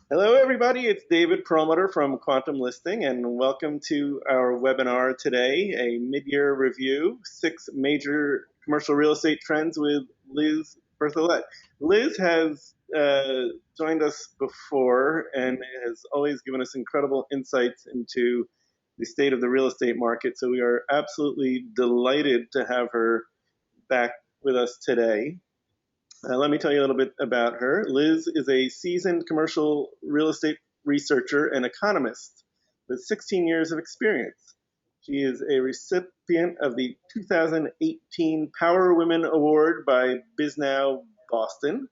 Hello, everybody. It's David Perlmutter from Quantum Listing, and welcome to our webinar today, a mid-year review, 6 major commercial real estate trends with Liz Berthelette. Liz has joined us before and has always given us incredible insights into the state of the real estate market, so we are absolutely delighted to have her back with us today. Let me tell you a little bit about her. Liz is a seasoned commercial real estate researcher and economist with 16 years of experience. She is a recipient of the 2018 Power Women Award by BizNow Boston.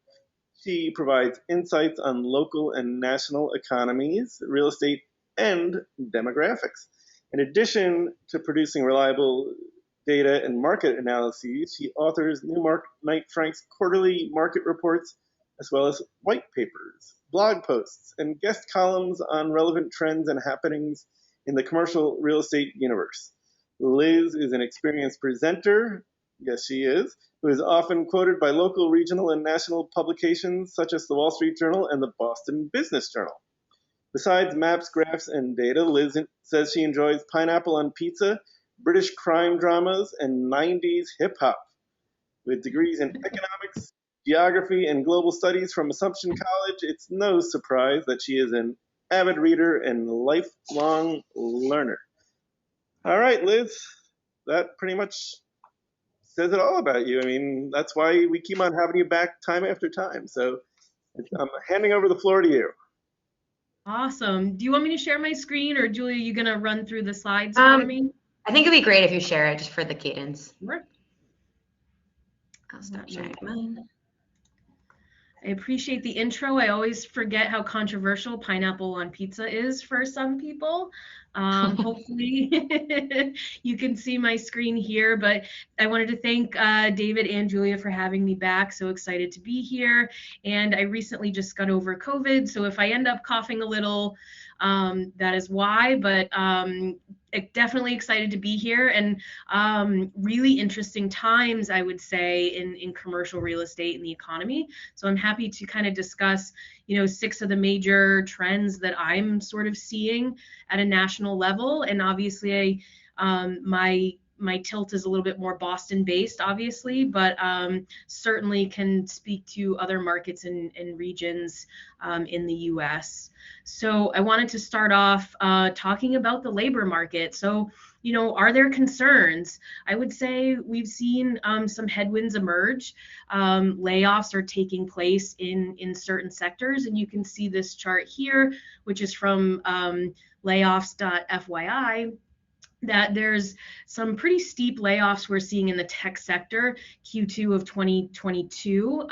She provides insights on local and national economies, real estate, and demographics. In addition to producing reliable data and market analyses, she authors Newmark Knight Frank's quarterly market reports, as well as white papers, blog posts, and guest columns on relevant trends and happenings in the commercial real estate universe. Liz is an experienced presenter, yes, she is, who is often quoted by local, regional, and national publications such as the Wall Street Journal and the Boston Business Journal. Besides maps, graphs, and data, Liz says she enjoys pineapple on pizza, British crime dramas, and 90s hip hop. With degrees in economics, geography, and global studies from Assumption College, it's no surprise that she is an avid reader and lifelong learner. All right, Liz, that pretty much says it all about you. I mean, that's why we keep on having you back time after time. So I'm handing over the floor to you. Awesome. Do you want me to share my screen, or Julia, you gonna run through the slides for me? I think it'd be great if you share it just for the cadence. Sure. I'll start sharing mine. I appreciate the intro. I always forget how controversial pineapple on pizza is for some people. Hopefully you can see my screen here, but I wanted to thank David and Julia for having me back. So excited to be here. And I recently just got over COVID. So if I end up coughing a little, that is why, but definitely excited to be here, and really interesting times, I would say, in commercial real estate and the economy. So I'm happy to kind of discuss, 6 of the major trends that I'm sort of seeing at a national level. And obviously, my tilt is a little bit more Boston based, obviously, but certainly can speak to other markets and regions in the US. So I wanted to start off talking about the labor market. So, are there concerns? I would say we've seen some headwinds emerge. Layoffs are taking place in certain sectors, and you can see this chart here, which is from layoffs.fyi, that there's some pretty steep layoffs we're seeing in the tech sector. Q2 of 2022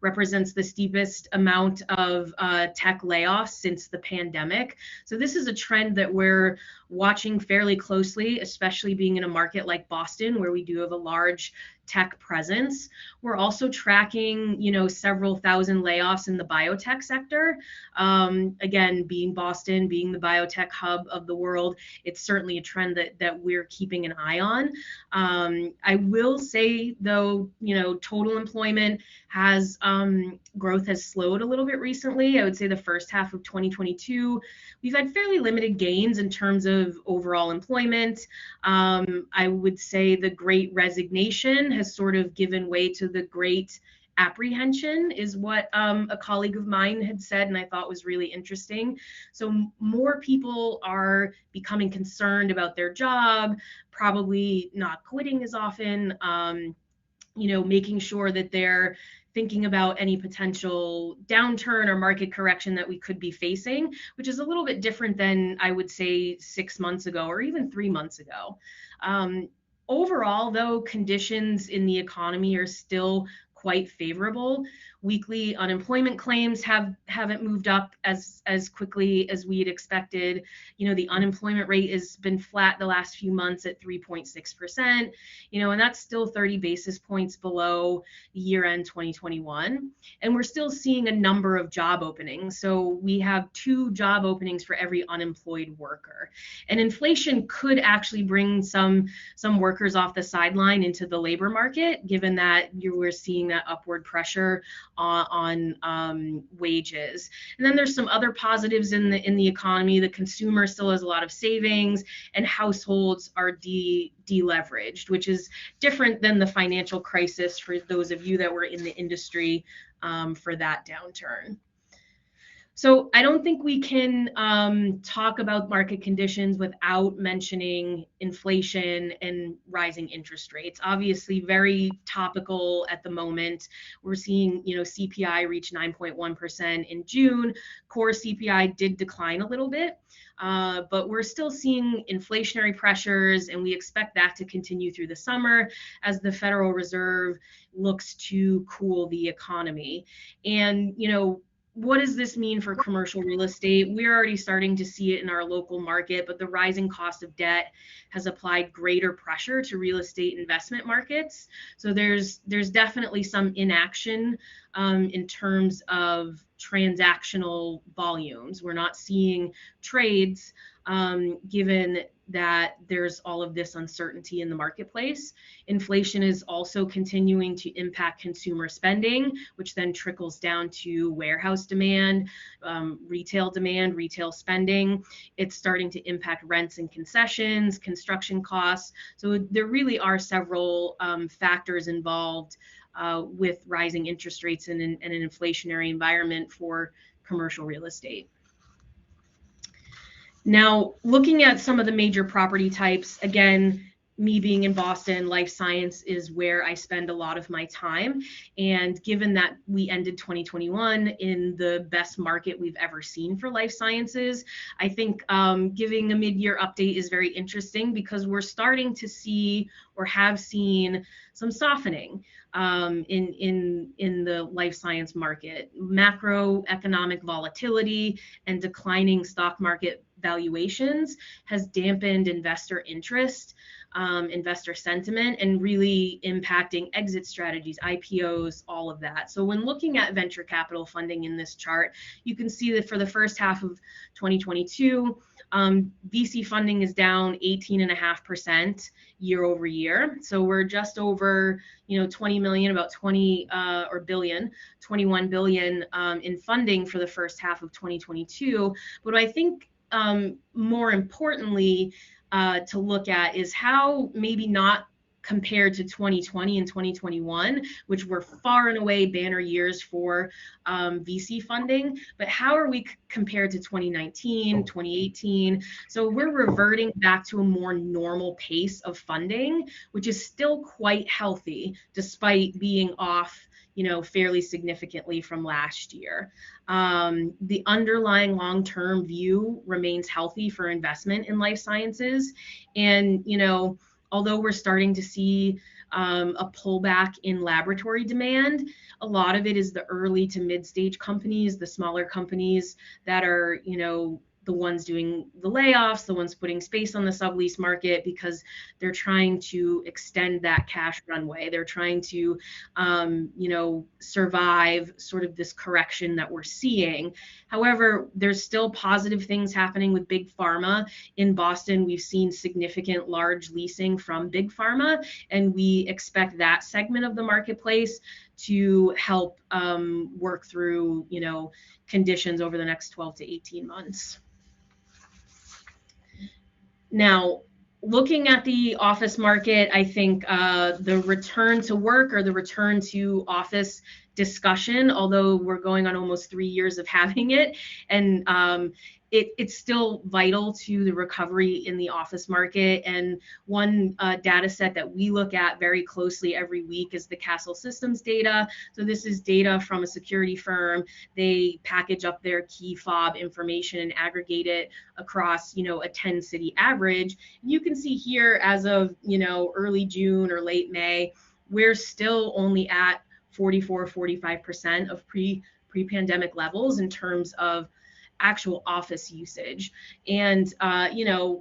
represents the steepest amount of tech layoffs since the pandemic. So this is a trend that we're watching fairly closely, especially being in a market like Boston, where we do have a large tech presence. We're also tracking, several thousand layoffs in the biotech sector. Again, being Boston, being the biotech hub of the world, it's certainly a trend that we're keeping an eye on. I will say, though, total employment has growth has slowed a little bit recently. I would say the first half of 2022, we've had fairly limited gains in terms of overall employment. I would say the Great Resignation has sort of given way to the Great Apprehension, is what a colleague of mine had said, and I thought was really interesting. So more people are becoming concerned about their job, probably not quitting as often, making sure that they're thinking about any potential downturn or market correction that we could be facing, which is a little bit different than, I would say, 6 months ago or even 3 months ago. Overall, though, conditions in the economy are still quite favorable. Weekly unemployment claims haven't moved up as quickly as we had expected. The unemployment rate has been flat the last few months at 3.6%, and that's still 30 basis points below year-end 2021. And we're still seeing a number of job openings. So we have 2 job openings for every unemployed worker. And inflation could actually bring some workers off the sideline into the labor market, given that we're seeing that upward pressure on wages. And then there's some other positives in the economy. The consumer still has a lot of savings, and households are deleveraged, which is different than the financial crisis for those of you that were in the industry for that downturn. So I don't think we can talk about market conditions without mentioning inflation and rising interest rates. Obviously, very topical at the moment. We're seeing, CPI reach 9.1% in June. Core CPI did decline a little bit, but we're still seeing inflationary pressures, and we expect that to continue through the summer as the Federal Reserve looks to cool the economy. And, what does this mean for commercial real estate? We're already starting to see it in our local market, but the rising cost of debt has applied greater pressure to real estate investment markets. So there's definitely some inaction in terms of transactional volumes. We're not seeing trades given that there's all of this uncertainty in the marketplace. Inflation is also continuing to impact consumer spending, which then trickles down to warehouse demand, retail spending. It's starting to impact rents and concessions, construction costs. So there really are several factors involved with rising interest rates and an inflationary environment for commercial real estate. Now, looking at some of the major property types, again, me being in Boston, life science is where I spend a lot of my time. And given that we ended 2021 in the best market we've ever seen for life sciences, I think giving a mid-year update is very interesting because we're starting to see or have seen some softening in the life science market. Macroeconomic volatility and declining stock market valuations has dampened investor interest, investor sentiment, and really impacting exit strategies, IPOs, all of that. So when looking at venture capital funding in this chart, you can see that for the first half of 2022, VC funding is down 18.5% year over year. So we're just over, 20 million, about 21 billion in funding for the first half of 2022. But I think more importantly to look at is how maybe not compared to 2020 and 2021, which were far and away banner years for VC funding, but how are we compared to 2019, 2018? So we're reverting back to a more normal pace of funding, which is still quite healthy despite being off fairly significantly from last year. The underlying long-term view remains healthy for investment in life sciences. And, although we're starting to see a pullback in laboratory demand, a lot of it is the early to mid-stage companies, the smaller companies that are, the ones doing the layoffs, the ones putting space on the sublease market because they're trying to extend that cash runway. They're trying to, survive sort of this correction that we're seeing. However, there's still positive things happening with big pharma. In Boston, we've seen significant large leasing from big pharma, and we expect that segment of the marketplace to help work through, conditions over the next 12 to 18 months. Now, looking at the office market, I think the return to work or the return to office discussion, although we're going on almost 3 years of having it, and it's still vital to the recovery in the office market. And one data set that we look at very closely every week is the Castle Systems data. So this is data from a security firm. They package up their key fob information and aggregate it across, a 10-city average. And you can see here as of, early June or late May, we're still only at 45% of pre-pandemic levels in terms of actual office usage. And,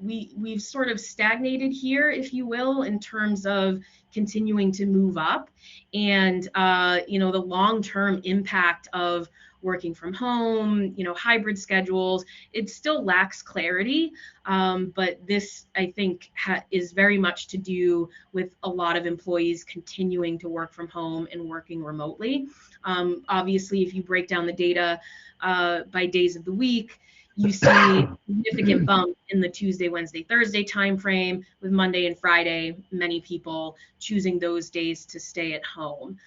we've sort of stagnated here, if you will, in terms of, continuing to move up, and the long-term impact of working from home, hybrid schedules, it still lacks clarity. But this, I think, is very much to do with a lot of employees continuing to work from home and working remotely. Obviously, if you break down the data by days of the week, you see a significant bump in the Tuesday, Wednesday, Thursday timeframe, with Monday and Friday, many people choosing those days to stay at home.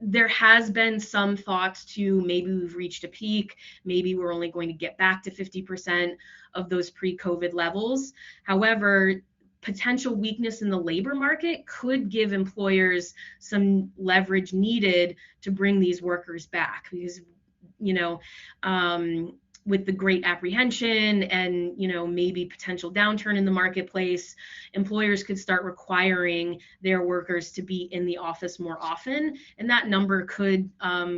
There has been some thoughts to maybe we've reached a peak, maybe we're only going to get back to 50% of those pre-COVID levels. However, potential weakness in the labor market could give employers some leverage needed to bring these workers back, because with the great apprehension and maybe potential downturn in the marketplace, employers could start requiring their workers to be in the office more often, and that number could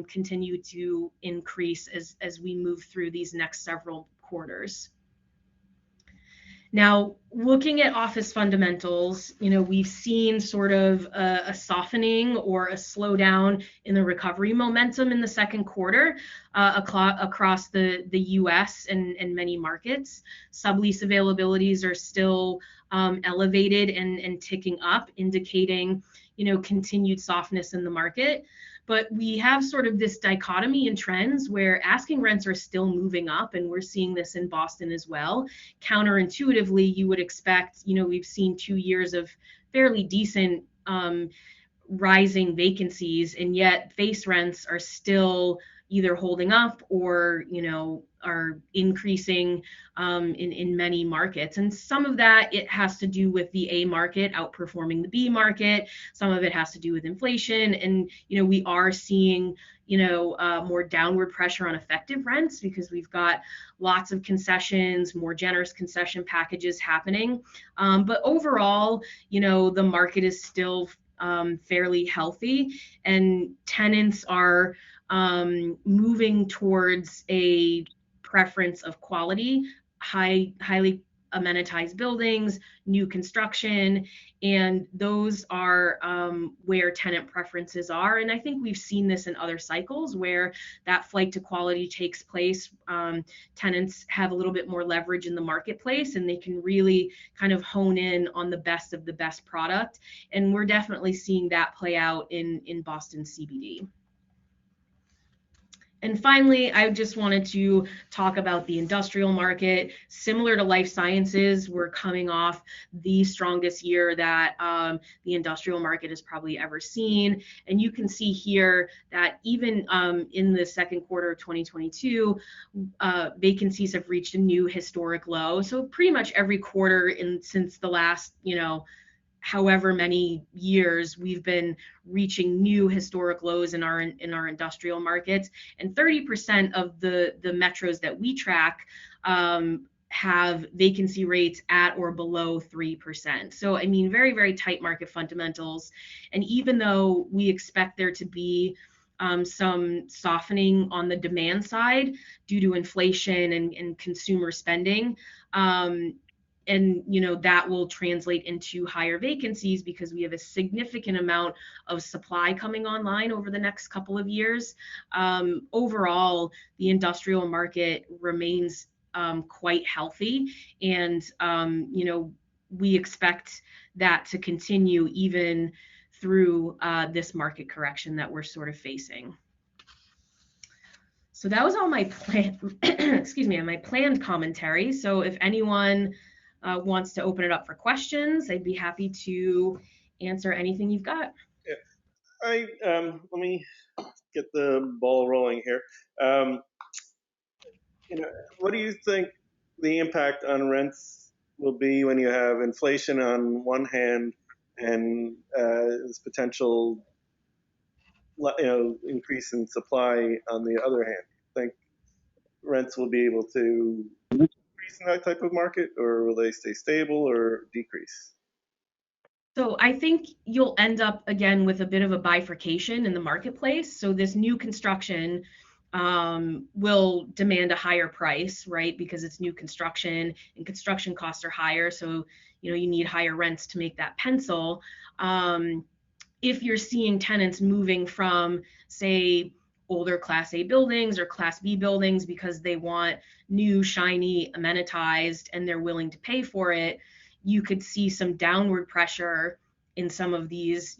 continue to increase as we move through these next several quarters. Now, looking at office fundamentals, we've seen sort of a softening or a slowdown in the recovery momentum in the second quarter across the US and many markets. Sublease availabilities are still elevated and ticking up, indicating continued softness in the market. But we have sort of this dichotomy in trends where asking rents are still moving up, and we're seeing this in Boston as well. Counterintuitively, you would expect, we've seen 2 years of fairly decent rising vacancies, and yet face rents are still either holding up or are increasing in many markets. And some of that, it has to do with the A market outperforming the B market. Some of it has to do with inflation, and we are seeing more downward pressure on effective rents because we've got lots of concessions, more generous concession packages happening. But overall, the market is still fairly healthy, and tenants are moving towards a preference of quality, highly amenitized buildings, new construction, and those are where tenant preferences are. And I think we've seen this in other cycles where that flight to quality takes place. Tenants have a little bit more leverage in the marketplace, and they can really kind of hone in on the best of the best product. And we're definitely seeing that play out in Boston CBD. And finally, I just wanted to talk about the industrial market. Similar to life sciences, we're coming off the strongest year that the industrial market has probably ever seen. And you can see here that even in the second quarter of 2022, vacancies have reached a new historic low. So pretty much every quarter since the last, however many years, we've been reaching new historic lows in our industrial markets, and 30% of the metros that we track have vacancy rates at or below 3%. So I mean, very, very tight market fundamentals. And even though we expect there to be some softening on the demand side due to inflation and consumer spending, and that will translate into higher vacancies because we have a significant amount of supply coming online over the next couple of years. Overall, the industrial market remains quite healthy, and we expect that to continue even through this market correction that we're sort of facing. So that was all my my planned commentary. So if anyone wants to open it up for questions, I'd be happy to answer anything you've got. Yeah, let me get the ball rolling here. What do you think the impact on rents will be when you have inflation on one hand and this potential, increase in supply on the other hand? Think rents will be able to increase in that type of market, or will they stay stable or decrease? So I think you'll end up again with a bit of a bifurcation in the marketplace. So this new construction will demand a higher price, right? Because it's new construction and construction costs are higher. So you need higher rents to make that pencil. If you're seeing tenants moving from, say, older Class A buildings or Class B buildings because they want new, shiny, amenitized, and they're willing to pay for it, you could see some downward pressure in some of these,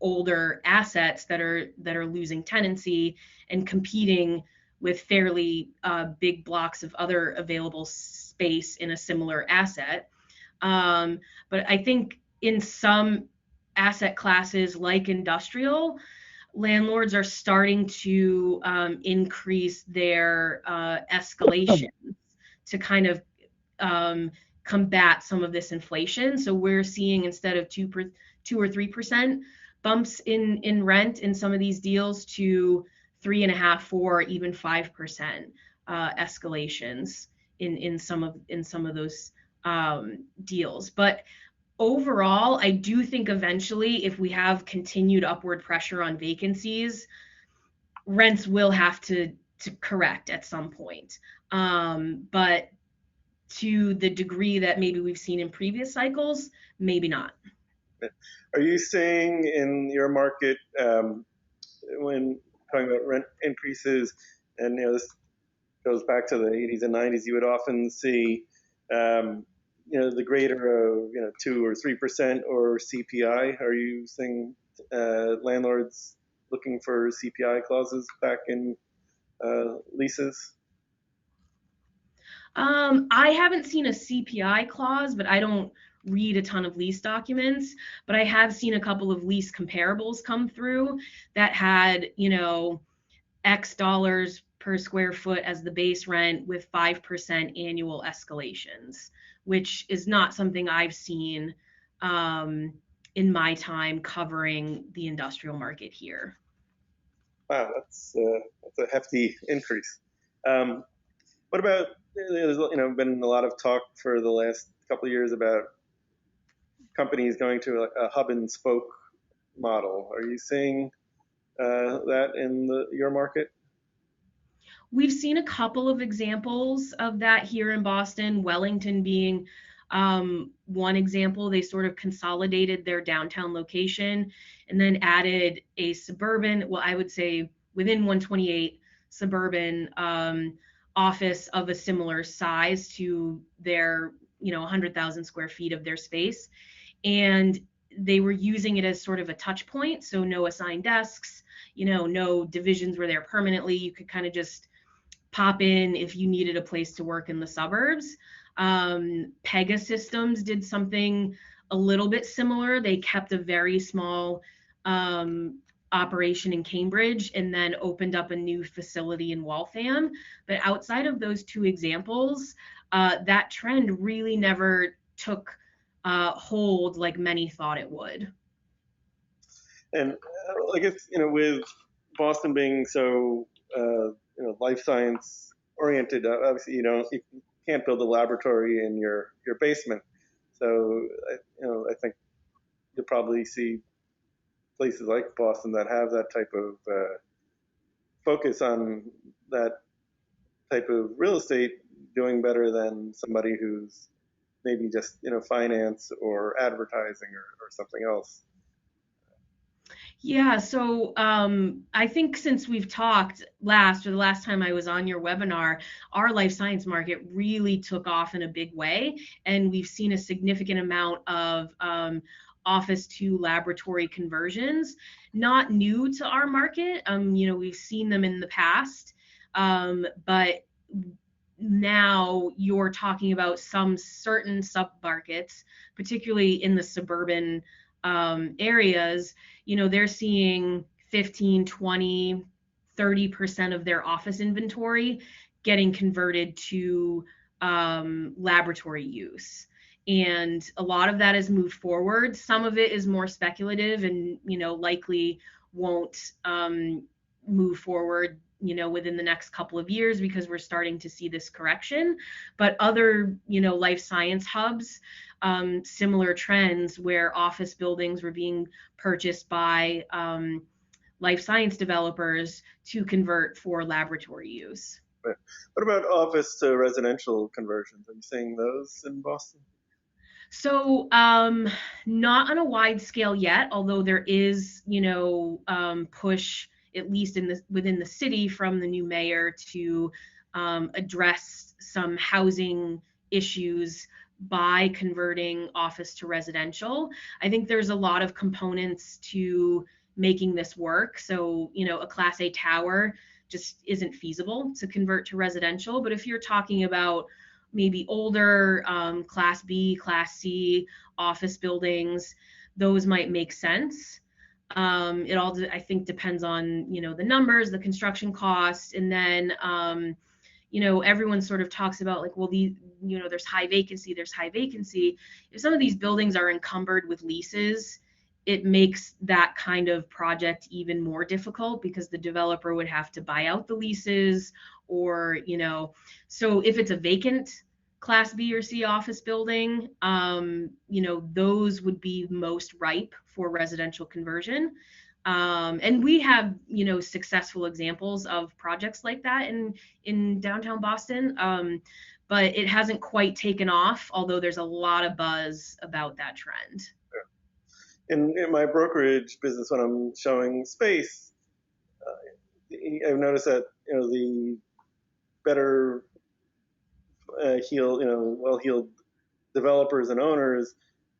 older assets that are losing tenancy and competing with fairly big blocks of other available space in a similar asset. But I think in some asset classes like industrial, landlords are starting to increase their escalations to kind of combat some of this inflation. So we're seeing, instead of 2 or 3% bumps in rent in some of these deals, to 3.5%, 4%, even 5% escalations in some of those deals. But overall, I do think eventually, if we have continued upward pressure on vacancies, rents will have to correct at some point. But to the degree that maybe we've seen in previous cycles, maybe not. Are you seeing in your market, when talking about rent increases, and this goes back to the 80s and 90s, you would often see the greater of 2 or 3% or CPI? Are you seeing landlords looking for CPI clauses back in leases? I haven't seen a CPI clause, but I don't read a ton of lease documents. But I have seen a couple of lease comparables come through that had, X dollars per square foot as the base rent with 5% annual escalations, which is not something I've seen in my time covering the industrial market here. Wow, that's a hefty increase. What about, there's been a lot of talk for the last couple of years about companies going to a hub and spoke model. Are you seeing that in your market? We've seen a couple of examples of that here in Boston, Wellington being one example. They sort of consolidated their downtown location and then added a suburban, well, I would say within 128, suburban office of a similar size to their 100,000 square feet of their space. And they were using it as sort of a touch point. So no assigned desks, no divisions were there permanently. You could kind of just pop in if you needed a place to work in the suburbs. Pegasystems did something a little bit similar. They kept a very small operation in Cambridge and then opened up a new facility in Waltham. But outside of those two examples, that trend really never took hold like many thought it would. And I guess, with Boston being so life science oriented, obviously you can't build a laboratory in your basement. So I think you'll probably see places like Boston that have that type of focus on that type of real estate doing better than somebody who's maybe just finance or advertising or something else. Yeah, so I think since we've talked the last time I was on your webinar, our life science market really took off in a big way, and we've seen a significant amount of office to laboratory conversions. Not new to our market, we've seen them in the past, but now you're talking about some certain sub-markets, particularly in the suburban areas, they're seeing 15, 20, 30% of their office inventory getting converted to laboratory use. And a lot of that has moved forward. Some of it is more speculative and, likely won't move forward, within the next couple of years because we're starting to see this correction. But other, life science hubs, similar trends where office buildings were being purchased by life science developers to convert for laboratory use. What about office to residential conversions? Are you seeing those in Boston? So, not on a wide scale yet, although there is, push at least within the city from the new mayor to address some housing issues by converting office to residential. I think there's a lot of components to making this work. So, a Class A tower just isn't feasible to convert to residential. But if you're talking about maybe older Class B, Class C office buildings, those might make sense. It all, I think, depends on, the numbers, the construction cost, and then, everyone sort of talks about like, well, there's high vacancy, there's high vacancy. If some of these buildings are encumbered with leases, it makes that kind of project even more difficult because the developer would have to buy out the leases or, so if it's a vacant Class B or C office building, those would be most ripe for residential conversion. And we have, successful examples of projects like that in downtown Boston. But it hasn't quite taken off, although there's a lot of buzz about that trend. In my brokerage business, when I'm showing space, I've noticed that the better well-heeled developers and owners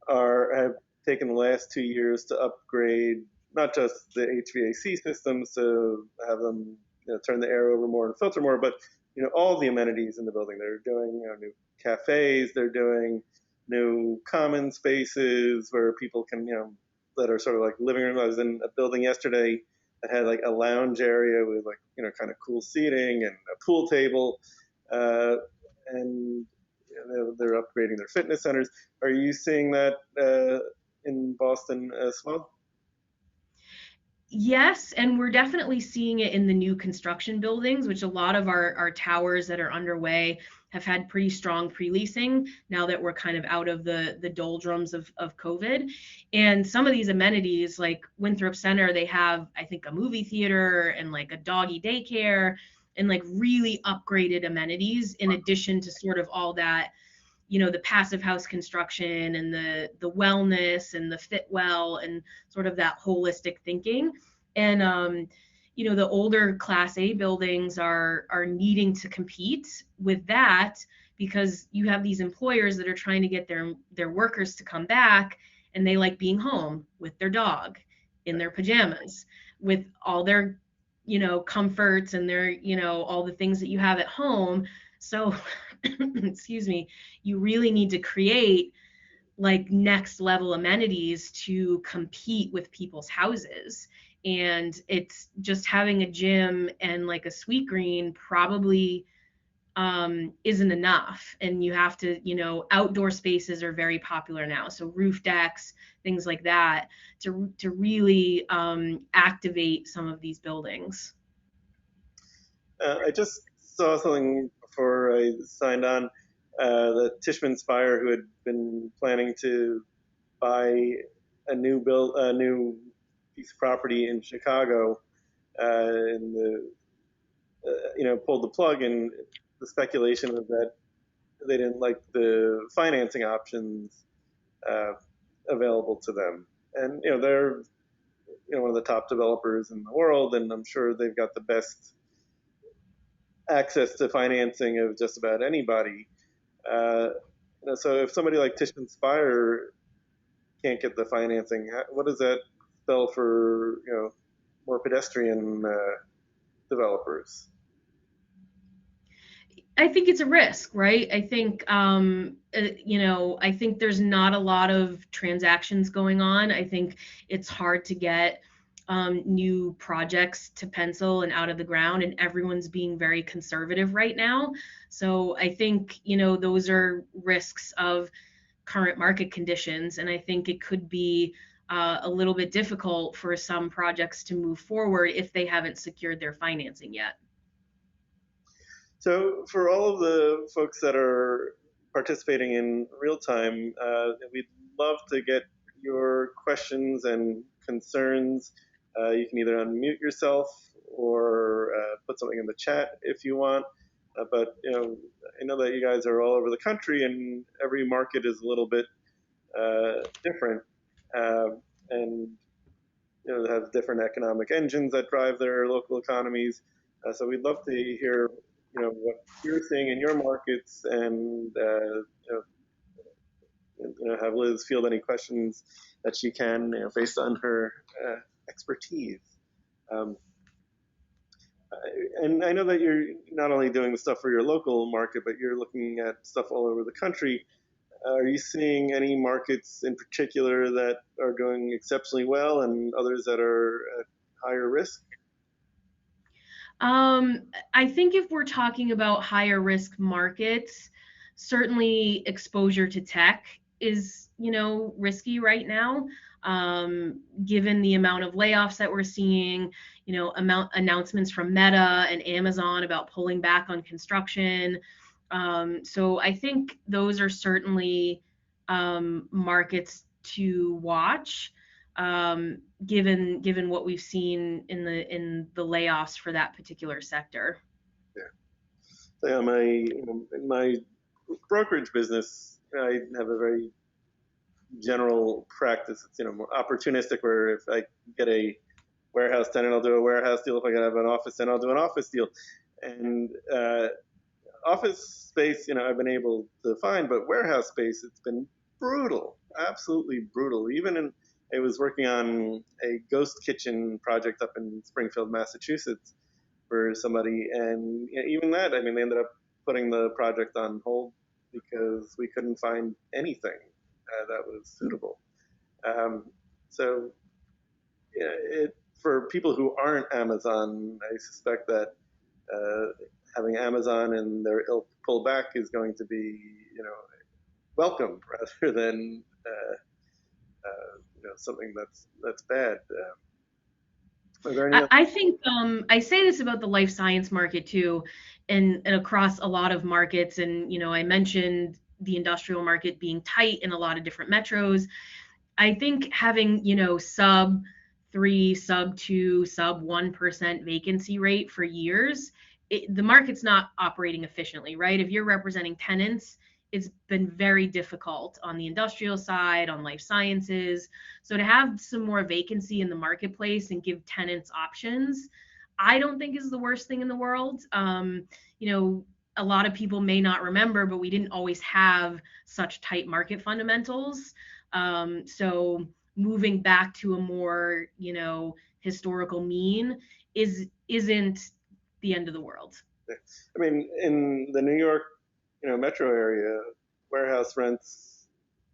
have taken the last 2 years to upgrade not just the HVAC systems to have them turn the air over more and filter more, but all the amenities in the building. They're doing new cafes, they're doing new common spaces where people can that are sort of like living room. I was in a building yesterday that had like a lounge area with like kind of cool seating and a pool table, and they're upgrading their fitness centers. Are you seeing that in Boston as well? Yes, and we're definitely seeing it in the new construction buildings, which a lot of our towers that are underway have had pretty strong pre-leasing now that we're kind of out of the doldrums of COVID. And some of these amenities, like Winthrop Center, they have, I think, a movie theater and like a doggy daycare and like really upgraded amenities in addition to sort of all that, the passive house construction and the wellness and the fit well and sort of that holistic thinking. And the older Class A buildings are needing to compete with that because you have these employers that are trying to get their workers to come back, and they like being home with their dog in their pajamas with all their comforts and their all the things that you have at home. So excuse me, you really need to create like next level amenities to compete with people's houses. And it's just having a gym and like a sweet green probably isn't enough. And you have to, outdoor spaces are very popular now. So roof decks, things like that to really activate some of these buildings. I just saw something before I signed on. The Tishman Spire, who had been planning to buy a new piece of property in Chicago, and pulled the plug. And the speculation was that they didn't like the financing options available to them. And they're one of the top developers in the world, and I'm sure they've got the best access to financing of just about anybody. So if somebody like Tishman Spire can't get the financing, what does that spell for more pedestrian developers? I think it's a risk, right? I think I think there's not a lot of transactions going on. I think it's hard to get new projects to pencil and out of the ground, and everyone's being very conservative right now. So I think those are risks of current market conditions, and I think it could be a little bit difficult for some projects to move forward if they haven't secured their financing yet. So for all of the folks that are participating in real time, we'd love to get your questions and concerns. You can either unmute yourself or put something in the chat if you want. But I know that you guys are all over the country, and every market is a little bit different, and have different economic engines that drive their local economies. So we'd love to hear what you're seeing in your markets, and have Liz field any questions that she can, based on her expertise. Um, and I know that you're not only doing the stuff for your local market, but you're looking at stuff all over the country. Are you seeing any markets in particular that are doing exceptionally well and others that are at higher risk? I think if we're talking about higher risk markets, certainly exposure to tech is, risky right now. Given the amount of layoffs that we're seeing, announcements from Meta and Amazon about pulling back on construction. So I think those are certainly markets to watch, given what we've seen in the layoffs for that particular sector. Yeah. So in my brokerage business, I have a very general practice. It's more opportunistic, where if I get a warehouse tenant, I'll do a warehouse deal. If I have an office tenant, I'll do an office deal. And office space, I've been able to find, but warehouse space, it's been brutal, absolutely brutal. I was working on a ghost kitchen project up in Springfield, Massachusetts, for somebody, and even that, they ended up putting the project on hold because we couldn't find anything that was suitable. So, for people who aren't Amazon, I suspect that having Amazon and their ilk pull back is going to be, welcomed rather than something that's bad. Are there any I think I say this about the life science market too, and across a lot of markets. And I mentioned the industrial market being tight in a lot of different metros. I think having sub 3, sub 2, sub 1% vacancy rate for years, the market's not operating efficiently, right? If you're representing tenants, it's been very difficult on the industrial side, on life sciences. So to have some more vacancy in the marketplace and give tenants options, I don't think is the worst thing in the world. A lot of people may not remember, but we didn't always have such tight market fundamentals. So moving back to a more, historical mean isn't the end of the world. In the New York, metro area, warehouse rents,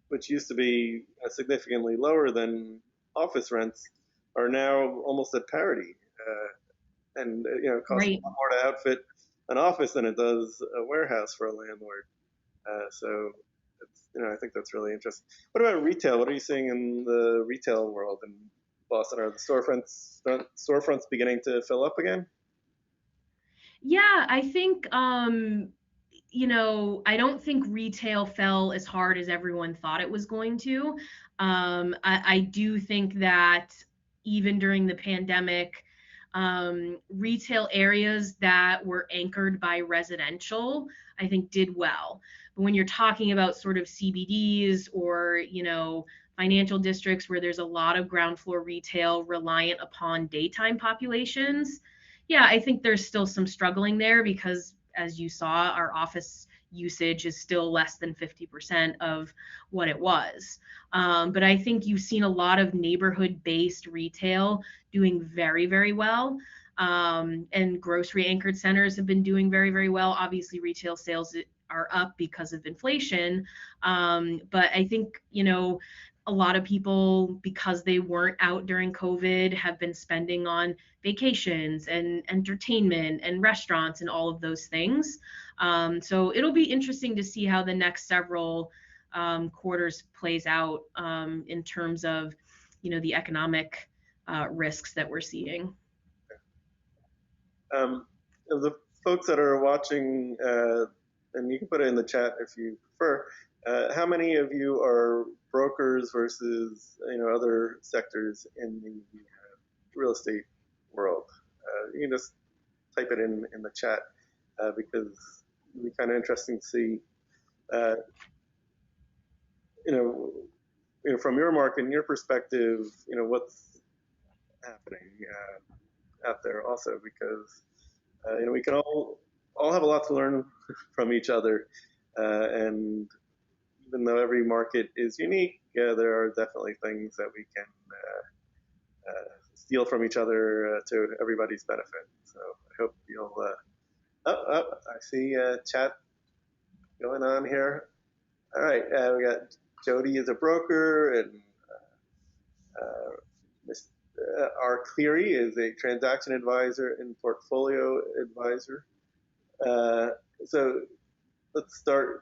which used to be significantly lower than office rents, are now almost at parity. And it costs Right. a lot more to outfit an office than it does a warehouse for a landlord. So I think that's really interesting. What about retail? What are you seeing in the retail world in Boston? Are the storefronts beginning to fill up again? Yeah, I think I don't think retail fell as hard as everyone thought it was going to. I do think that even during the pandemic, retail areas that were anchored by residential, I think did well. But when you're talking about sort of CBDs or, financial districts where there's a lot of ground floor retail reliant upon daytime populations, yeah, I think there's still some struggling there because, as you saw, our office usage is still less than 50% of what it was. But I think you've seen a lot of neighborhood-based retail doing very, very well. And grocery anchored centers have been doing very, very well. Obviously, retail sales are up because of inflation. But I think, a lot of people, because they weren't out during COVID, have been spending on vacations and entertainment and restaurants and all of those things. So it'll be interesting to see how the next several quarters plays out in terms of, the economic risks that we're seeing. The folks that are watching, and you can put it in the chat if you prefer, how many of you are brokers versus other sectors in the real estate world? You can just type it in the chat, because it'd be kind of interesting to see, from your market and your perspective, what's happening out there also, because we can all have a lot to learn from each other, and even though every market is unique, there are definitely things that we can steal from each other to everybody's benefit. So I hope you'll. I see chat going on here. All right, we got Jody is a broker, and R. Cleary is a transaction advisor and portfolio advisor. So let's start.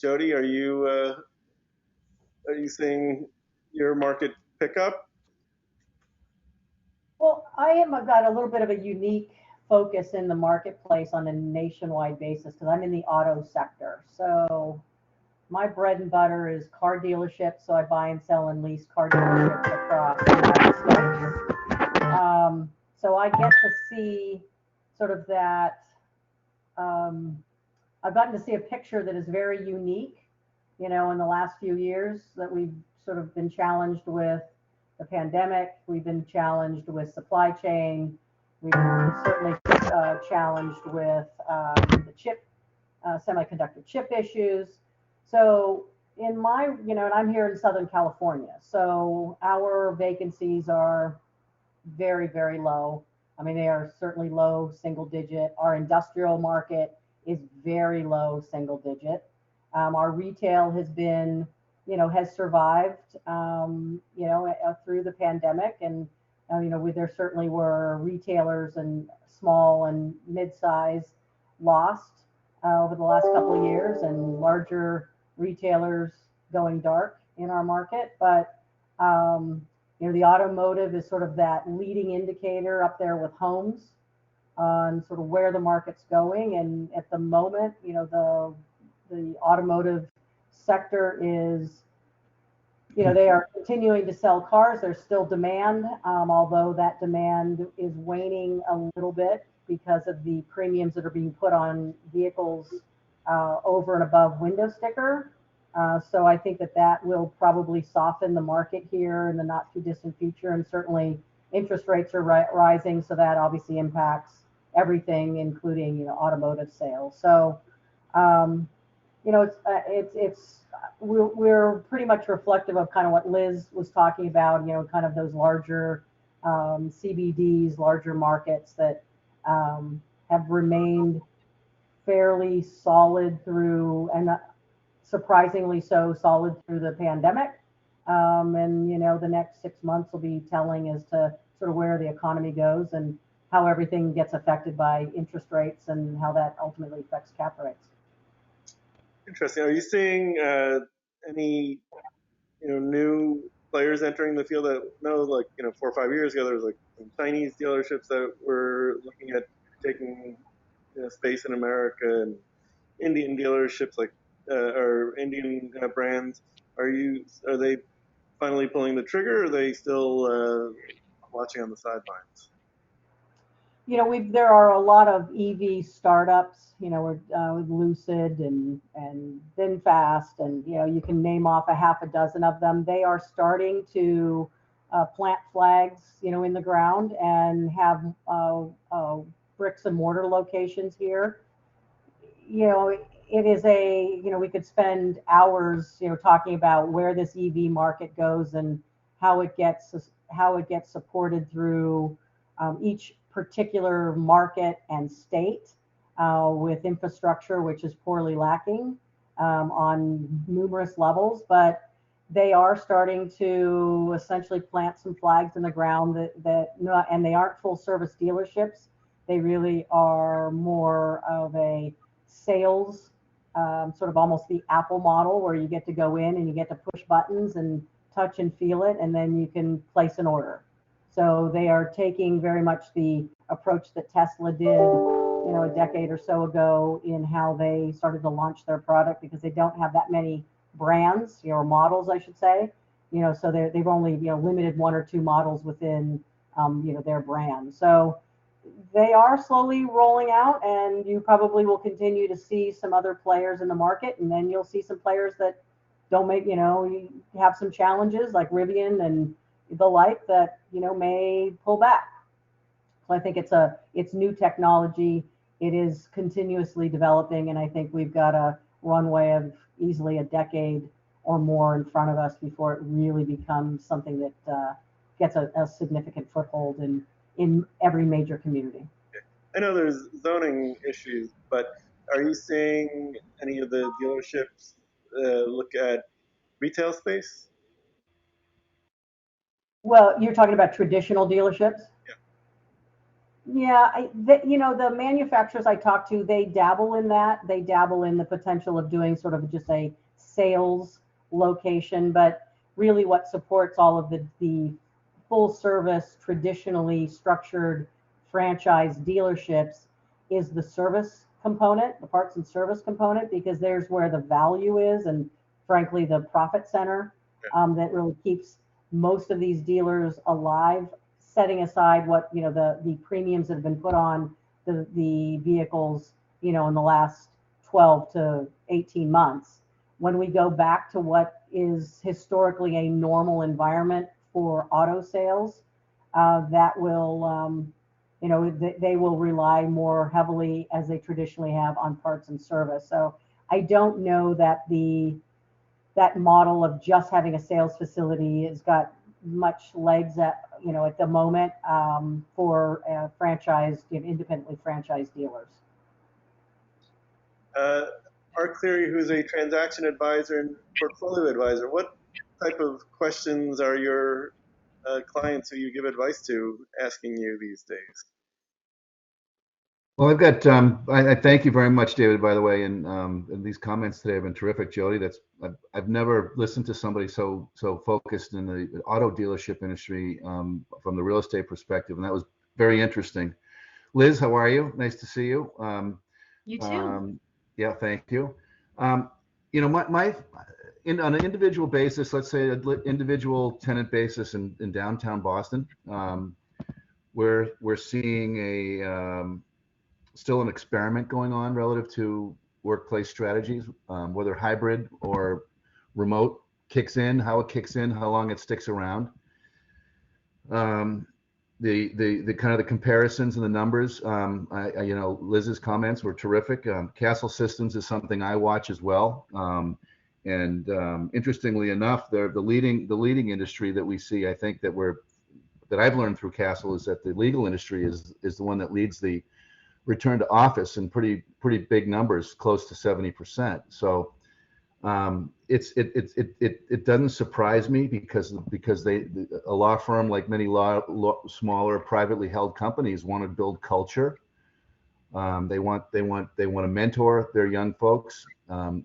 Jody, are you seeing your market pick up? Well, I've got a little bit of a unique focus in the marketplace on a nationwide basis because I'm in the auto sector. So my bread and butter is car dealerships. So I buy and sell and lease car dealerships across the United States. So I get to see sort of that. I've gotten to see a picture that is very unique, in the last few years that we've sort of been challenged with the pandemic. We've been challenged with supply chain. We've been certainly challenged with the semiconductor chip issues. So in my, and I'm here in Southern California, so our vacancies are very, very low. I mean, they are certainly low single digit. Our industrial market is very low single digit. Our retail has been, has survived, through the pandemic. And, there certainly were retailers and small and mid-size lost over the last couple of years, and larger retailers going dark in our market. But, the automotive is sort of that leading indicator up there with homes on sort of where the market's going. And at the moment, the automotive sector is, they are continuing to sell cars. There's still demand, although that demand is waning a little bit because of the premiums that are being put on vehicles over and above window sticker. So I think that will probably soften the market here in the not too distant future. And certainly interest rates are rising, so that obviously impacts everything, including automotive sales. So we're pretty much reflective of kind of what Liz was talking about, kind of those larger CBDs, larger markets that have remained fairly solid through, and surprisingly so solid through the pandemic. And the next 6 months will be telling as to sort of where the economy goes and how everything gets affected by interest rates and how that ultimately affects cap rates. Interesting. Are you seeing any new players entering the field that 4 or 5 years ago there was like some Chinese dealerships that were looking at taking space in America, and Indian dealerships or Indian brands? Are they finally pulling the trigger, or are they still watching on the sidelines? There are a lot of EV startups, with Lucid and VinFast, and you can name off a half a dozen of them. They are starting to plant flags, in the ground and have bricks and mortar locations here. It is we could spend hours, talking about where this EV market goes and how it gets supported through each particular market and state with infrastructure, which is poorly lacking on numerous levels. But they are starting to essentially plant some flags in the ground and they aren't full service dealerships. They really are more of a sales, sort of almost the Apple model, where you get to go in and you get to push buttons and touch and feel it, and then you can place an order. So they are taking very much the approach that Tesla did, a decade or so ago, in how they started to launch their product, because they don't have that many brands, or models, I should say. So they've only limited 1 or 2 models within their brand. So they are slowly rolling out, and you probably will continue to see some other players in the market, and then you'll see some players that don't make, you have some challenges like Rivian and the like that, may pull back. So I think it's new technology. It is continuously developing, and I think we've got a runway of easily a decade or more in front of us before it really becomes something that gets a significant foothold in every major community. I know there's zoning issues, but are you seeing any of the dealerships look at retail space? Well, you're talking about traditional dealerships? Yeah, the manufacturers I talk to, they dabble in that. They dabble in the potential of doing sort of just a sales location, but really what supports all of the full service, traditionally structured franchise dealerships is the service component, the parts and service component, because there's where the value is, and frankly, the profit center that really keeps most of these dealers alive, setting aside what, the premiums that have been put on the vehicles, in the last 12 to 18 months. When we go back to what is historically a normal environment for auto sales, that will, they will rely more heavily, as they traditionally have, on parts and service. So I don't know that that model of just having a sales facility has got much legs at the moment for franchised, independently franchised dealers. Art Cleary, who's a transaction advisor and portfolio advisor, what type of questions are your clients who you give advice to asking you these days? Well, I've got. I thank you very much, David. By the way, and these comments today have been terrific, Jody. I've never listened to somebody so focused in the auto dealership industry from the real estate perspective, and that was very interesting. Liz, how are you? Nice to see you. You too. Yeah, thank you. On an individual basis, let's say an individual tenant basis in downtown Boston, we're seeing still an experiment going on relative to workplace strategies, whether hybrid or remote kicks in, how it kicks in, how long it sticks around. The kind of the comparisons and the numbers, Liz's comments were terrific. Castle Systems is something I watch as well. And interestingly enough, the leading industry that we see, I think that I've learned through Castle, is that the legal industry is the one that leads the return to office in pretty big numbers, close to 70%. So it doesn't surprise me because a law firm, like many smaller privately held companies, want to build culture. They want to mentor their young folks.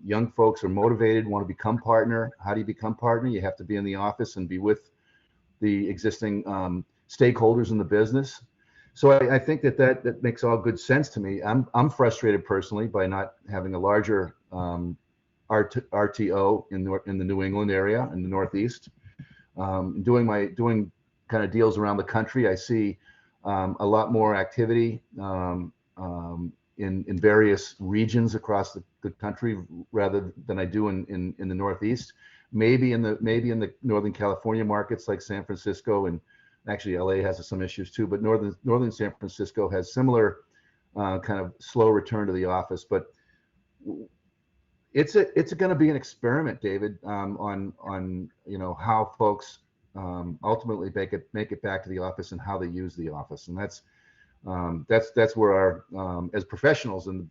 Young folks are motivated, want to become partner. How do you become partner? You have to be in the office and be with the existing stakeholders in the business. So I think that makes all good sense to me. I'm frustrated personally by not having a larger RTO in the New England area, in the Northeast. Doing kind of deals around the country, I see a lot more activity in various regions across the country rather than I do in the Northeast. Maybe in the Northern California markets like San Francisco, and actually LA has some issues too, but northern San Francisco has similar kind of slow return to the office. But it's going to be an experiment, David, on how folks ultimately make it back to the office and how they use the office. And that's where our as professionals and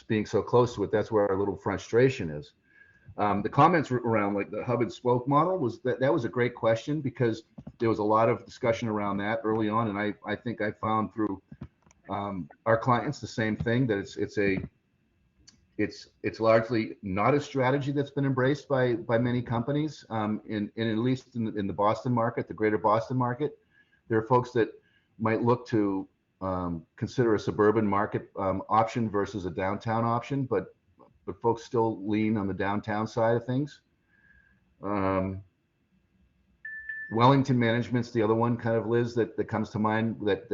being so close to it, that's where our little frustration is. The comments around like the hub and spoke model that was a great question, because there was a lot of discussion around that early on, and I think I found through our clients the same thing, that it's largely not a strategy that's been embraced by many companies, in at least in the Boston market, the greater Boston market. There are folks that might look to consider a suburban market option versus a downtown option, but folks still lean on the downtown side of things. Wellington Management's the other one, kind of, Liz, that comes to mind, that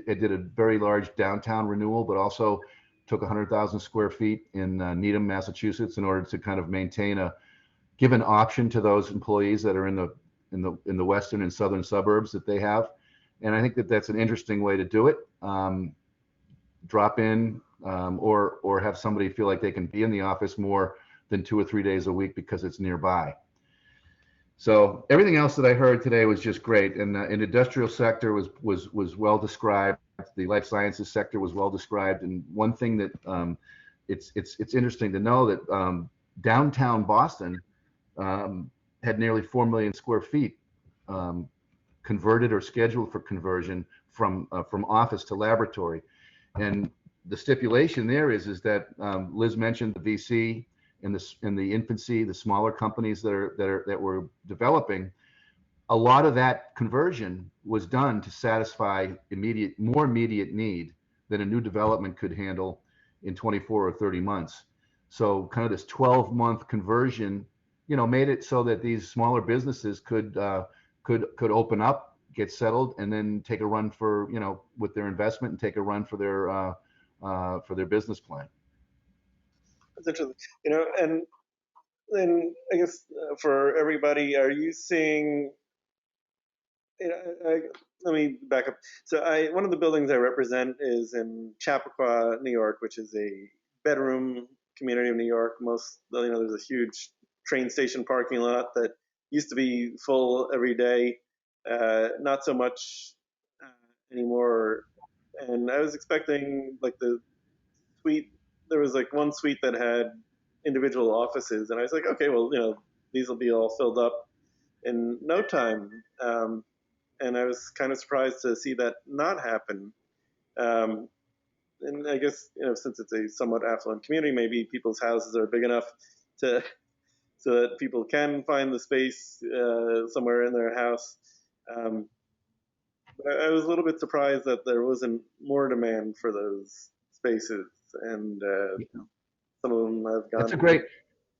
did a very large downtown renewal, but also took 100,000 square feet in Needham, Massachusetts, in order to kind of maintain a give an option to those employees that are in the western and southern suburbs that they have. And I think that that's an interesting way to do it. Drop in, or have somebody feel like they can be in the office more than 2 or 3 days a week because it's nearby. So everything else that I heard today was just great. And the industrial sector was well described. The life sciences sector was well described. And one thing that it's interesting to know that downtown Boston had nearly 4 million square feet converted or scheduled for conversion from office to laboratory. And the stipulation there is that Liz mentioned the VC in the infancy, the smaller companies that were developing. A lot of that conversion was done to satisfy more immediate need than a new development could handle in 24 or 30 months. So kind of this 12-month conversion, made it so that these smaller businesses could open up, get settled, and then take a run for, with their investment, and take a run for their business plan. That's interesting. And then I guess for everybody, are you seeing? Let me back up. So one of the buildings I represent is in Chappaqua, New York, which is a bedroom community of New York. There's a huge train station parking lot that used to be full every day. Not so much anymore. And I was expecting like the suite. There was like one suite that had individual offices, and I was like, okay, well, these will be all filled up in no time. And I was kind of surprised to see that not happen. And I guess, since it's a somewhat affluent community, maybe people's houses are big enough so that people can find the space somewhere in their house. But I was a little bit surprised that there wasn't more demand for those spaces, and some of them have gone.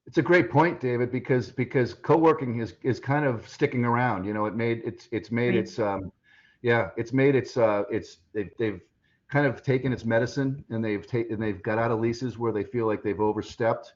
It's a great point, David, because co-working is kind of sticking around. They've kind of taken its medicine, and they've got out of leases where they feel like they've overstepped,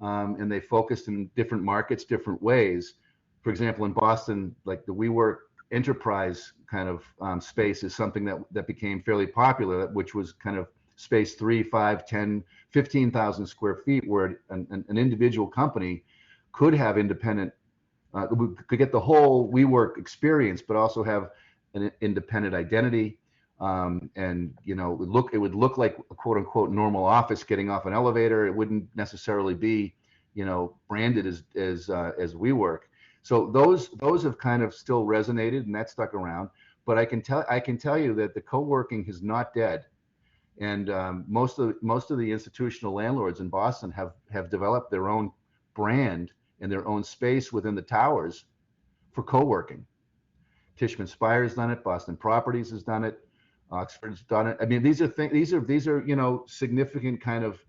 and they focused in different markets, different ways. For example, in Boston, like the WeWork enterprise kind of space is something that became fairly popular, which was kind of space 3, 5, 10, 15,000 square feet, where an individual company could have independent, could get the whole WeWork experience, but also have an independent identity. And it would look like a quote unquote normal office getting off an elevator. It wouldn't necessarily be, branded as WeWork. So those have kind of still resonated, and that stuck around. But I can tell you that the co-working is not dead. And most of the institutional landlords in Boston have developed their own brand and their own space within the towers for co-working. Tishman Speyer has done it. Boston Properties has done it. Oxford's done it. I mean, these are significant kind of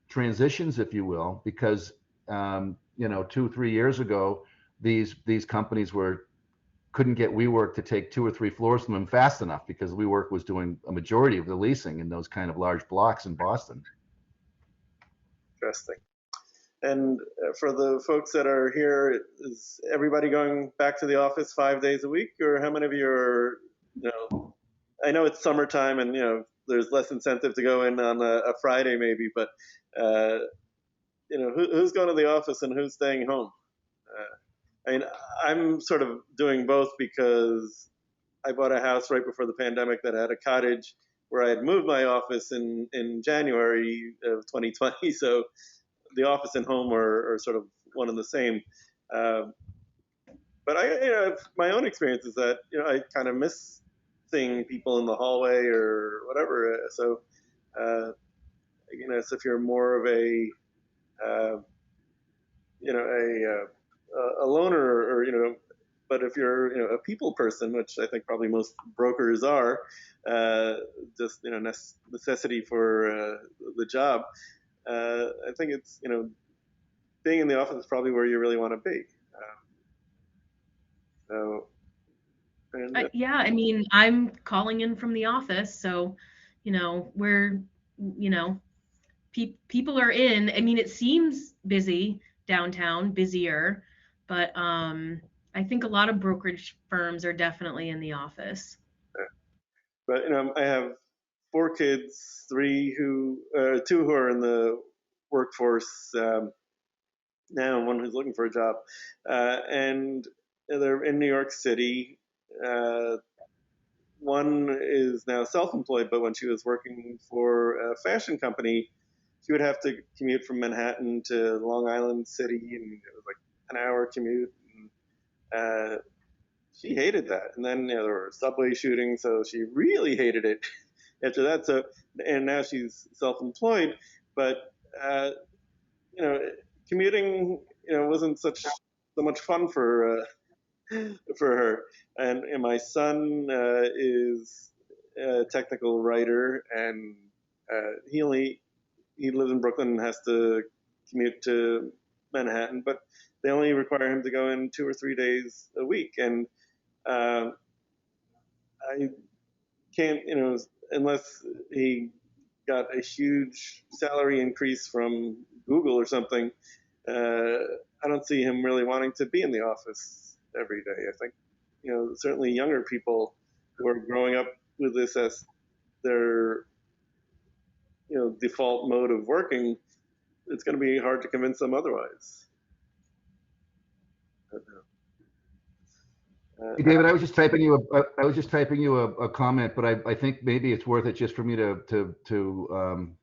transitions, if you will, because 2-3 years ago, these companies couldn't get WeWork to take 2 or 3 floors from them fast enough, because WeWork was doing a majority of the leasing in those kind of large blocks in Boston. Interesting. And for the folks that are here, is everybody going back to the office 5 days a week, or how many of you are, I know it's summertime and, there's less incentive to go in on a Friday maybe, but, who's going to the office and who's staying home? I'm sort of doing both, because I bought a house right before the pandemic that had a cottage where I had moved my office in January of 2020. So the office and home are sort of one and the same. But my own experience is that, I kind of miss seeing people in the hallway or whatever. So, so if you're more of a loner, or but if you're a people person, which I think probably most brokers are, just necessity for the job, I think it's being in the office is probably where you really want to be. Yeah, I mean, I'm calling in from the office, so where people are in. I mean, it seems busy downtown, busier, but I think a lot of brokerage firms are definitely in the office. But I have 4 kids, 2 who are in the workforce now, and 1 who's looking for a job, and they're in New York City. 1 is now self-employed, but when she was working for a fashion company, she would have to commute from Manhattan to Long Island City, and it was like an hour commute. And, she hated that. And then there were subway shootings, so she really hated it after that. So, and now she's self-employed, but commuting, wasn't so much fun for her. And my son is a technical writer, and he lives in Brooklyn and has to commute to Manhattan, but they only require him to go in 2 or 3 days a week. And I can't, unless he got a huge salary increase from Google or something, I don't see him really wanting to be in the office every day. I think, certainly younger people who are growing up with this as their, default mode of working, it's going to be hard to convince them otherwise. Hey, David, I was just typing you a comment, but I think maybe it's worth it just for me to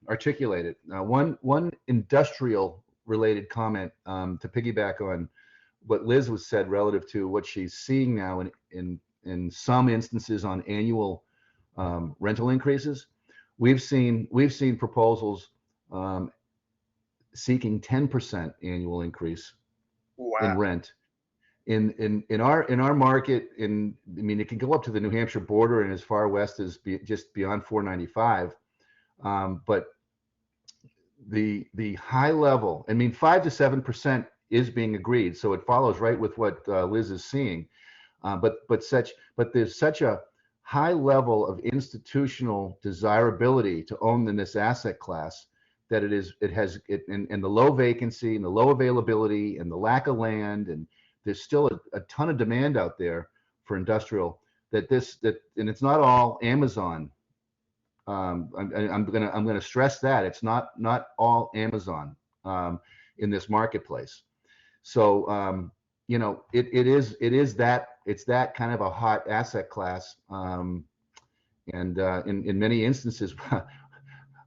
articulate it. One industrial related comment to piggyback on what Liz was said relative to what she's seeing now in some instances on annual rental increases. We've seen proposals seeking 10% annual increase in rent. In our market, it can go up to the New Hampshire border and as far west as just beyond 495. But the high level, 5 to 7% is being agreed, so it follows right with what Liz is seeing. But there's such a high level of institutional desirability to own in this asset class that it has the low vacancy and the low availability and the lack of land, and there's still a ton of demand out there for industrial and it's not all Amazon. I'm gonna stress that it's not all Amazon in this marketplace. So it's that kind of a hot asset class, and in many instances,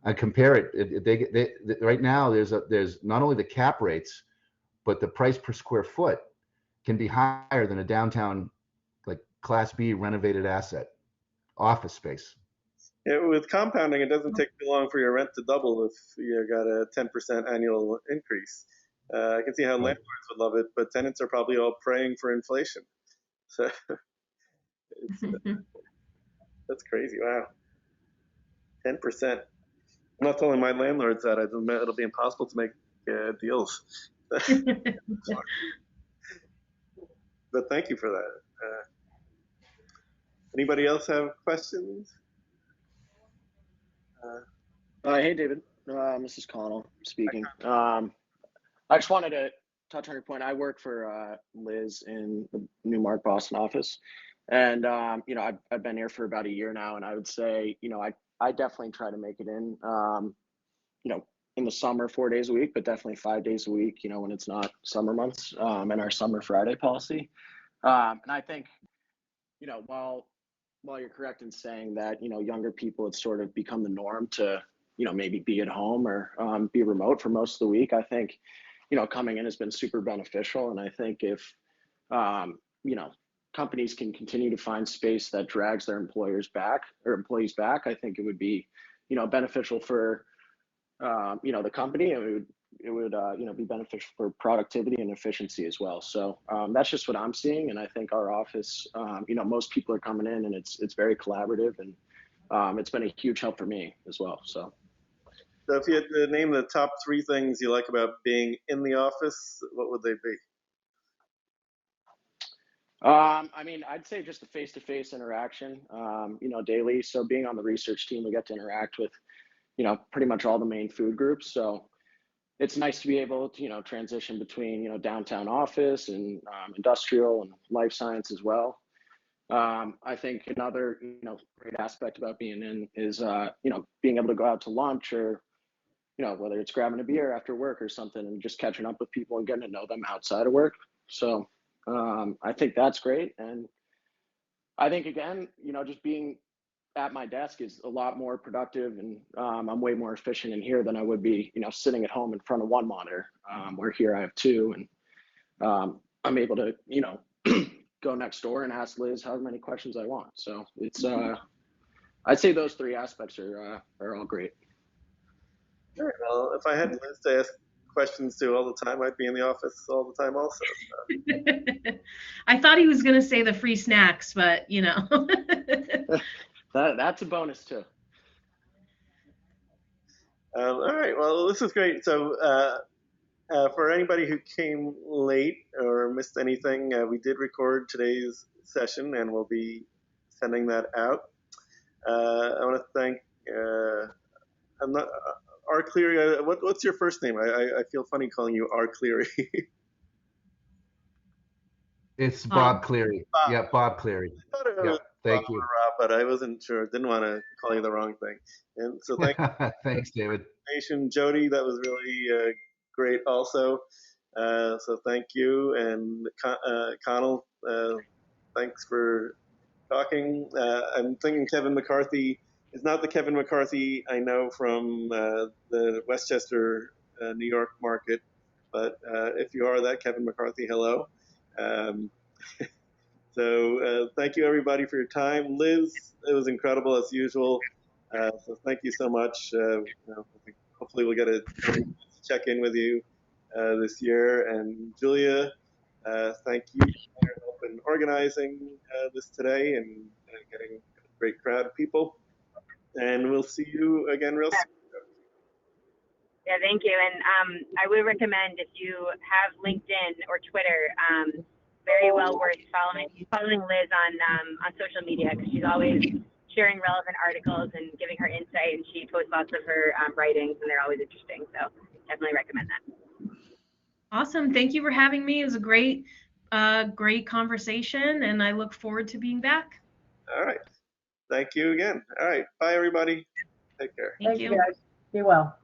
I compare it. Right now, there's not only the cap rates, but the price per square foot can be higher than a downtown, like Class B renovated asset office space. Yeah, with compounding, it doesn't take too long for your rent to double if you got a 10% annual increase. I can see how landlords would love it, but tenants are probably all praying for inflation. So that's crazy. Wow, 10%. I'm not telling my landlords that. It'll be impossible to make deals. But thank you for that. Anybody else have questions? Hey, David. This is Connell speaking. I just wanted to touch on your point. I work for Liz in the Newmark, Boston office. And, I've been here for about a year now. And I would say, I definitely try to make it in, in the summer, 4 days a week, but definitely 5 days a week, when it's not summer months, and our summer Friday policy. And I think, while you're correct in saying that, younger people, it's sort of become the norm to, maybe be at home or be remote for most of the week. I think, coming in has been super beneficial. And I think if, companies can continue to find space that drags their employees back, I think it would be, beneficial for, the company. It would be beneficial for productivity and efficiency as well. So that's just what I'm seeing. And I think our office, most people are coming in and it's very collaborative, and it's been a huge help for me as well. So if you had to name the top 3 things you like about being in the office, what would they be? I'd say just the face-to-face interaction, daily. So being on the research team, we get to interact with, pretty much all the main food groups. So, it's nice to be able to, transition between, downtown office and industrial and life science as well. I think another, great aspect about being in is, being able to go out to lunch or, whether it's grabbing a beer after work or something and just catching up with people and getting to know them outside of work. So I think that's great. And I think, again, just being at my desk is a lot more productive, and I'm way more efficient in here than I would be, sitting at home in front of one monitor, where here I have two, and I'm able to, go next door and ask Liz how many questions I want. So it's, I'd say those three aspects are all great. Sure. Well, if I had Liz to ask questions to all the time, I'd be in the office all the time also. So. I thought he was going to say the free snacks, but That's a bonus too. All right. Well, this is great. So for anybody who came late or missed anything, we did record today's session, and we'll be sending that out. I want to thank R. Cleary. What's your first name? I feel funny calling you R. Cleary. It's Bob Cleary. Bob. Yeah, Bob Cleary. I thought it Yeah, was thank Bob you. or Rob, but I wasn't sure. Didn't want to call you the wrong thing. And so thank you. Thanks, David. Jody, that was really great also. So thank you. And Connell, thanks for talking. I'm thinking Kevin McCarthy is not the Kevin McCarthy I know from the Westchester, New York market, but if you are that Kevin McCarthy, hello. So thank you everybody for your time. Liz, it was incredible as usual. So thank you so much. Hopefully we'll get a check in with you this year. And Julia, thank you for your help in organizing this today and getting a great crowd of people. And we'll see you again real soon. Yeah, thank you. And I would recommend, if you have LinkedIn or Twitter, very well worth following Liz on social media, because she's always sharing relevant articles and giving her insight, and she posts lots of her writings, and they're always interesting. So definitely recommend that. Awesome. Thank you for having me. It was a great conversation, and I look forward to being back. All right. Thank you again. All right. Bye, everybody. Take care. Thank you. Guys. Be well.